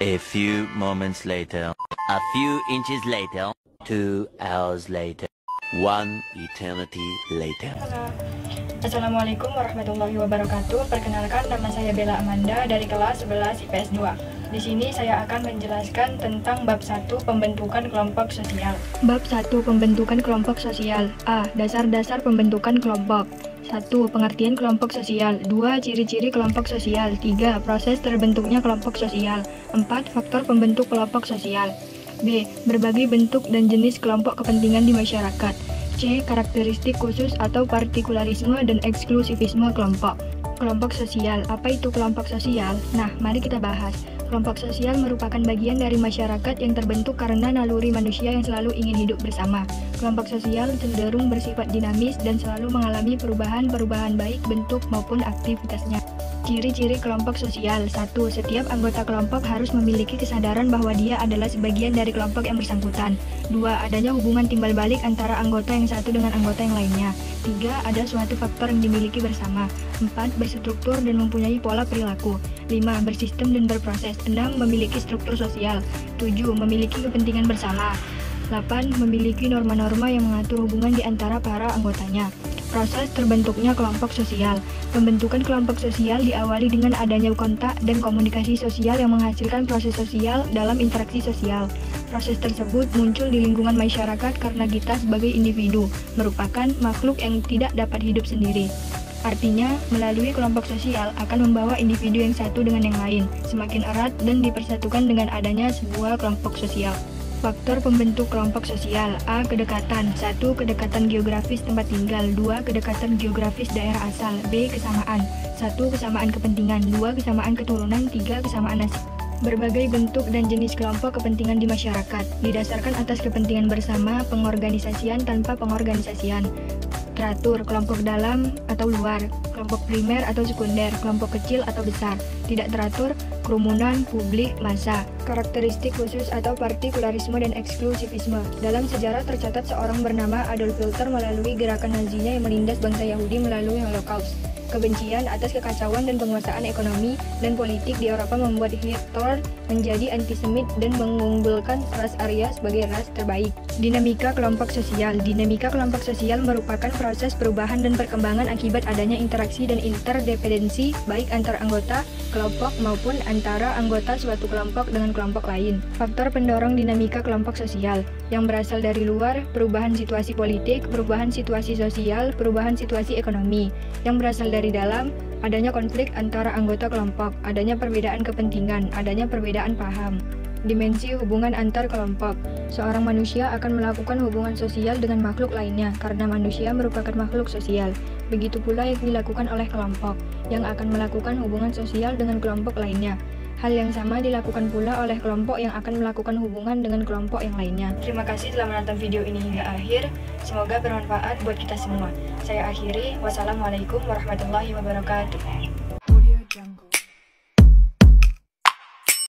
A few moments later, a few inches later, 2 hours later, 1 eternity later. Halo. Assalamualaikum warahmatullahi wabarakatuh. Perkenalkan, nama saya Bella Amanda dari kelas 11 IPS 2. Di sini saya akan menjelaskan tentang bab 1 pembentukan kelompok sosial. Bab 1 pembentukan kelompok sosial. A. Dasar-dasar pembentukan kelompok. 1. Pengertian kelompok sosial. 2. Ciri-ciri kelompok sosial. 3. Proses terbentuknya kelompok sosial. 4. Faktor pembentuk kelompok sosial. B. Berbagai bentuk dan jenis kelompok kepentingan di masyarakat. C. Karakteristik khusus atau partikularisme dan eksklusivisme kelompok. Kelompok sosial. Apa itu kelompok sosial? Nah, mari kita bahas. Kelompok sosial merupakan bagian dari masyarakat yang terbentuk karena naluri manusia yang selalu ingin hidup bersama. Kelompok sosial cenderung bersifat dinamis dan selalu mengalami perubahan-perubahan baik bentuk maupun aktivitasnya. Ciri-ciri kelompok sosial. 1. Setiap anggota kelompok harus memiliki kesadaran bahwa dia adalah sebagian dari kelompok yang bersangkutan. 2. Adanya hubungan timbal balik antara anggota yang satu dengan anggota yang lainnya. 3. Ada suatu faktor yang dimiliki bersama. 4. Berstruktur dan mempunyai pola perilaku. 5. Bersistem dan berproses. 6. Memiliki struktur sosial. 7. Memiliki kepentingan bersama. 8. Memiliki norma-norma yang mengatur hubungan di antara para anggotanya. Proses terbentuknya kelompok sosial. Pembentukan kelompok sosial diawali dengan adanya kontak dan komunikasi sosial yang menghasilkan proses sosial dalam interaksi sosial. Proses tersebut muncul di lingkungan masyarakat karena kita sebagai individu merupakan makhluk yang tidak dapat hidup sendiri. Artinya, melalui kelompok sosial akan membawa individu yang satu dengan yang lain semakin erat dan dipersatukan dengan adanya sebuah kelompok sosial. Faktor pembentuk kelompok sosial. A. Kedekatan. 1. Kedekatan geografis tempat tinggal. 2. Kedekatan geografis daerah asal. B. Kesamaan. 1. Kesamaan kepentingan. 2. Kesamaan keturunan. 3. Kesamaan nasib. Berbagai bentuk dan jenis kelompok kepentingan di masyarakat didasarkan atas kepentingan bersama, pengorganisasian tanpa pengorganisasian. Teratur, kelompok dalam atau luar, kelompok primer atau sekunder, kelompok kecil atau besar. Tidak teratur, kerumunan, publik, massa. Karakteristik khusus atau partikularisme dan eksklusivisme. Dalam sejarah tercatat seorang bernama Adolf Hitler melalui gerakan Nazinya yang menindas bangsa Yahudi melalui Holocaust. Kebencian atas kekacauan dan penguasaan ekonomi dan politik di Eropa membuat Hitler menjadi antisemit dan mengunggulkan ras Arya sebagai ras terbaik. Dinamika kelompok sosial. Dinamika kelompok sosial merupakan proses perubahan dan perkembangan akibat adanya interaksi dan interdependensi baik antar anggota kelompok maupun antara anggota suatu kelompok dengan kelompok lain. Faktor pendorong dinamika kelompok sosial yang berasal dari luar, perubahan situasi politik, perubahan situasi sosial, perubahan situasi ekonomi. Yang berasal dari dalam, adanya konflik antara anggota kelompok, adanya perbedaan kepentingan, adanya perbedaan paham. Dimensi hubungan antar kelompok. Seorang manusia akan melakukan hubungan sosial dengan makhluk lainnya karena manusia merupakan makhluk sosial. Begitu pula yang dilakukan oleh kelompok yang akan melakukan hubungan sosial dengan kelompok lainnya. Hal yang sama dilakukan pula oleh kelompok yang akan melakukan hubungan dengan kelompok yang lainnya. Terima kasih telah menonton video ini hingga akhir. Semoga bermanfaat buat kita semua. Saya akhiri. Wassalamualaikum warahmatullahi wabarakatuh.